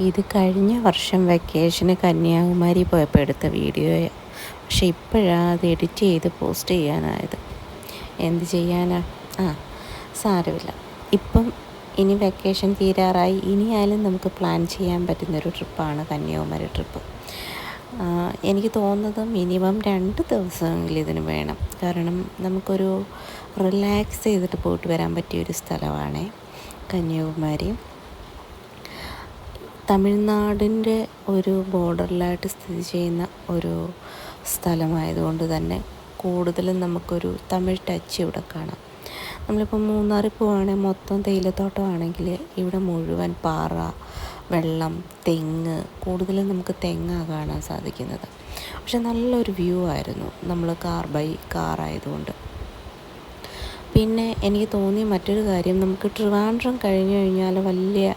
ഇത് കഴിഞ്ഞ വർഷം വെക്കേഷന് കന്യാകുമാരി പോയപ്പോൾ എടുത്ത വീഡിയോയാണ്. പക്ഷെ ഇപ്പോഴാണ് അത് എഡിറ്റ് ചെയ്ത് പോസ്റ്റ് ചെയ്യാനായത്. എന്ത് ചെയ്യാനാ? സാരമില്ല. ഇപ്പം ഇനി വെക്കേഷൻ തീരാറായി. ഇനിയായാലും നമുക്ക് പ്ലാൻ ചെയ്യാൻ പറ്റുന്നൊരു ട്രിപ്പാണ് കന്യാകുമാരി ട്രിപ്പ്. എനിക്ക് തോന്നുന്നത് മിനിമം 2 ദിവസമെങ്കിലും ഇതിന് വേണം. കാരണം നമുക്കൊരു റിലാക്സ് ചെയ്തിട്ട് പോയിട്ട് വരാൻ പറ്റിയൊരു സ്ഥലമാണ് കന്യാകുമാരി. തമിഴ്നാടിൻ്റെ ഒരു ബോർഡറിലായിട്ട് സ്ഥിതി ചെയ്യുന്ന ഒരു സ്ഥലമായതുകൊണ്ട് തന്നെ കൂടുതലും നമുക്കൊരു തമിഴ് ടച്ച് ഇവിടെ കാണാം. നമ്മളിപ്പോൾ മൂന്നാറിൽ പോവുകയാണെങ്കിൽ മൊത്തം തേയിലത്തോട്ടമാണെങ്കിൽ ഇവിടെ മുഴുവൻ പാറ, വെള്ളം, തെങ്ങ്, കൂടുതലും നമുക്ക് തെങ്ങാണ് കാണാൻ സാധിക്കുന്നത്. പക്ഷെ നല്ലൊരു വ്യൂ ആയിരുന്നു നമ്മൾ കാർ ആയതുകൊണ്ട്. പിന്നെ എനിക്ക് തോന്നിയ മറ്റൊരു കാര്യം, നമുക്ക് ട്രിവാൻഡ്രം കഴിഞ്ഞു കഴിഞ്ഞാൽ വലിയ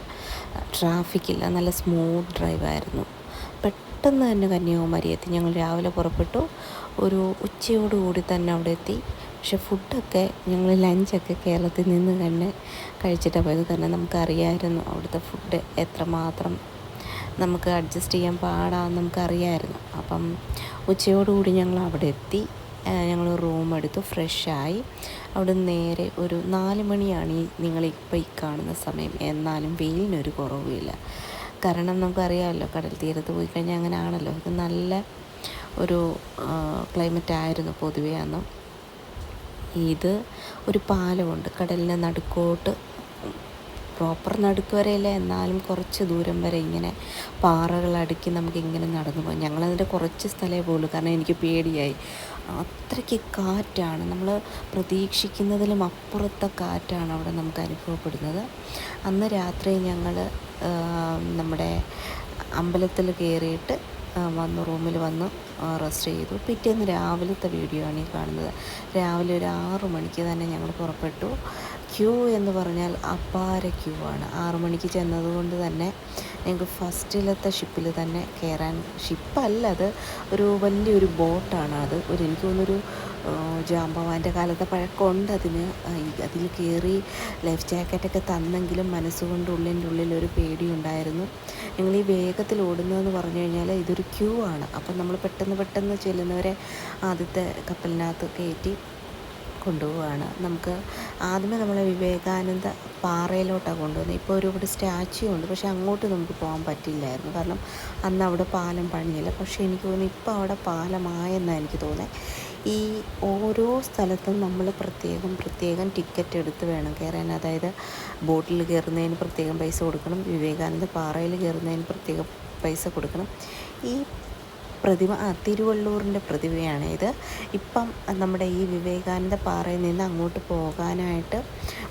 ട്രാഫിക്കില്ല, നല്ല സ്മൂത്ത് ഡ്രൈവായിരുന്നു. പെട്ടെന്ന് തന്നെ കന്യാകുമാരി എത്തി. ഞങ്ങൾ രാവിലെ പുറപ്പെട്ടു, ഒരു ഉച്ചയോടുകൂടി തന്നെ അവിടെ എത്തി. പക്ഷെ ഫുഡൊക്കെ ഞങ്ങൾ ലഞ്ചൊക്കെ കേരളത്തിൽ നിന്ന് തന്നെ കഴിച്ചിട്ടാണ് പോയത്. കാരണം നമുക്കറിയാമായിരുന്നു അവിടുത്തെ ഫുഡ് എത്രമാത്രം നമുക്ക് അഡ്ജസ്റ്റ് ചെയ്യാൻ പാടാന്ന് നമുക്കറിയാമായിരുന്നു. അപ്പം ഉച്ചയോടുകൂടി ഞങ്ങൾ അവിടെ എത്തി. ഞങ്ങൾ റൂം എടുത്തു, ഫ്രഷായി. അവിടെ നേരെ ഒരു 4 മണിയാണ് നിങ്ങളിപ്പോൾ ഈ കാണുന്ന സമയം. എന്നാലും വെയിലിനൊരു കുറവുമില്ല. കാരണം നമുക്കറിയാമല്ലോ, കടൽ തീരത്ത് പോയി കഴിഞ്ഞാൽ അങ്ങനെ ആണല്ലോ. ഇത് നല്ല ഒരു ക്ലൈമറ്റ് ആയിരുന്നു പൊതുവേ അന്ന്. ഇത് ഒരു പാലമുണ്ട് കടലിൻ്റെ നടുക്കോട്ട്, പ്രോപ്പർ നടുക്ക് വരെയല്ല, എന്നാലും കുറച്ച് ദൂരം വരെ ഇങ്ങനെ പാറകളടുക്കി നമുക്കിങ്ങനെ നടന്നു പോകാം. ഞങ്ങളതിൻ്റെ കുറച്ച് സ്ഥലമേ പോകുള്ളൂ, കാരണം എനിക്ക് പേടിയായി. അത്രയ്ക്ക് കാറ്റാണ്, നമ്മൾ പ്രതീക്ഷിക്കുന്നതിലും അപ്പുറത്തെ കാറ്റാണ് അവിടെ നമുക്ക് അനുഭവപ്പെടുന്നത്. അന്ന് രാത്രി ഞങ്ങൾ നമ്മുടെ അമ്പലത്തിൽ കയറിയിട്ട് റൂമിൽ വന്ന് റെസ്റ്റ് ചെയ്തു. പിറ്റേന്ന് രാവിലത്തെ വീഡിയോ ആണ് ഈ കാണുന്നത്. രാവിലെ ഒരു 6 മണിക്ക് തന്നെ ഞങ്ങൾ പുറപ്പെട്ടു. ക്യൂ എന്ന് പറഞ്ഞാൽ അപാര ക്യൂ ആണ്. 6 മണിക്ക് ചെന്നതുകൊണ്ട് തന്നെ ഞങ്ങൾക്ക് ഫസ്റ്റിലത്തെ ഷിപ്പിൽ തന്നെ കയറാൻ, ഷിപ്പല്ല, അത് ഒരു വലിയൊരു ബോട്ടാണ്. അത് എനിക്ക് തോന്നുന്നൊരു ജാമ്പവാൻ്റെ കാലത്തെ പഴക്കമുണ്ട് അതിന്. അതിൽ കയറി ലൈഫ് ജാക്കറ്റൊക്കെ തന്നെങ്കിലും മനസ്സുകൊണ്ട് ഉള്ളിലൊരു പേടിയുണ്ടായിരുന്നു. ഞങ്ങൾ ഈ വേഗത്തിൽ ഓടുന്നതെന്ന് പറഞ്ഞു കഴിഞ്ഞാൽ ഇതൊരു ക്യൂ ആണ്. അപ്പം നമ്മൾ പെട്ടെന്ന് ചെല്ലുന്നവരെ ആദ്യത്തെ കപ്പലിനകത്ത് കയറ്റി കൊണ്ടുപോവുകയാണ്. നമുക്ക് ആദ്യമേ നമ്മളെ വിവേകാനന്ദ പാറയിലോട്ടാണ് കൊണ്ടുവന്നത്. ഇപ്പോൾ ഒരുപാട് സ്റ്റാച്യു ഉണ്ട്, പക്ഷേ അങ്ങോട്ട് നമുക്ക് പോകാൻ പറ്റില്ലായിരുന്നു, കാരണം അന്ന് അവിടെ പാലം പണിയില്ല. പക്ഷേ എനിക്ക് തോന്നുന്നു ഇപ്പോൾ അവിടെ പാലമായെന്നാണ് എനിക്ക് തോന്നുന്നത്. ഈ ഓരോ സ്ഥലത്തും നമ്മൾ പ്രത്യേകം ടിക്കറ്റ് എടുത്ത് വേണം കയറാൻ. അതായത് ബോട്ടിൽ കയറുന്നതിന് പ്രത്യേകം പൈസ കൊടുക്കണം, വിവേകാനന്ദ പാറയിൽ കയറുന്നതിന് പ്രത്യേകം പൈസ കൊടുക്കണം. ഈ പ്രതിമ തിരുവള്ളൂരിൻ്റെ പ്രതിമയാണ് ഇത്. ഇപ്പം നമ്മുടെ ഈ വിവേകാനന്ദ പാറയിൽ നിന്ന് അങ്ങോട്ട് പോകാനായിട്ട്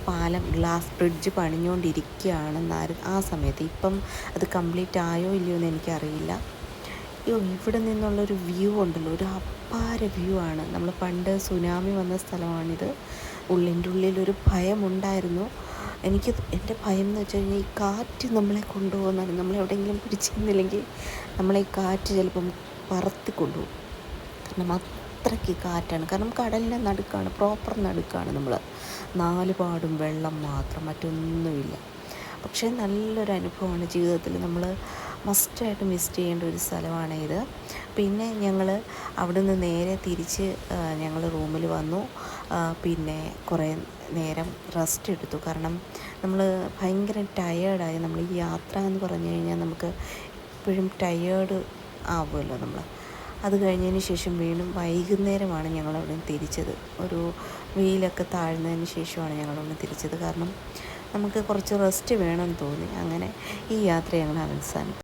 പാലം, ഗ്ലാസ് ബ്രിഡ്ജ് പണിഞ്ഞുകൊണ്ടിരിക്കുകയാണെന്നായിരുന്നു ആ സമയത്ത്. ഇപ്പം അത് കംപ്ലീറ്റ് ആയോ ഇല്ലയോ എന്ന് എനിക്കറിയില്ല. ഇവിടെ നിന്നുള്ളൊരു വ്യൂ ഉണ്ടല്ലോ, ഒരു അപാര വ്യൂ ആണ്. നമ്മൾ പണ്ട് സുനാമി വന്ന സ്ഥലമാണിത്. ഉള്ളിലൊരു ഭയമുണ്ടായിരുന്നു എനിക്ക്. എൻ്റെ ഭയം എന്ന് വെച്ച് കഴിഞ്ഞാൽ ഈ കാറ്റ് നമ്മളെ കൊണ്ടുപോകുന്നതാണ്. നമ്മളെവിടെയെങ്കിലും പിടിച്ചിരുന്നില്ലെങ്കിൽ നമ്മളെ ഈ കാറ്റ് ചിലപ്പം പറത്തി കൊണ്ടുപോകും. കാരണം അത്രയ്ക്ക് കാറ്റാണ്. കാരണം കടലിൻ്റെ നടുക്കാണ്, പ്രോപ്പർ നടുക്കാണ് നമ്മൾ. 4 പാടും വെള്ളം മാത്രം, മറ്റൊന്നുമില്ല. പക്ഷേ നല്ലൊരു അനുഭവമാണ്. ജീവിതത്തിൽ നമ്മൾ മസ്റ്റായിട്ടും വിസിറ്റ് ചെയ്യേണ്ട ഒരു സ്ഥലമാണ് ഇത്. പിന്നെ ഞങ്ങൾ അവിടെ നിന്ന് നേരെ തിരിച്ച് ഞങ്ങൾ റൂമിൽ വന്നു. പിന്നെ കുറേ നേരം റെസ്റ്റ് എടുത്തു. കാരണം നമ്മൾ ഭയങ്കര ടയേർഡായി. നമ്മൾ ഈ യാത്ര എന്ന് പറഞ്ഞു കഴിഞ്ഞാൽ നമുക്ക് എപ്പോഴും ടയേർഡ് ആവുമല്ലോ നമ്മൾ. അത് കഴിഞ്ഞതിന് ശേഷം വീണ്ടും വൈകുന്നേരമാണ് ഞങ്ങളവിടെ തിരിച്ചത്. ഒരു വെയിലൊക്കെ താഴ്ന്നതിന് ശേഷമാണ് ഞങ്ങളവിടെ തിരിച്ചത്. കാരണം നമുക്ക് കുറച്ച് റെസ്റ്റ് വേണമെന്ന് തോന്നി. അങ്ങനെ ഈ യാത്ര ഞങ്ങൾ അവസാനിപ്പിച്ചു.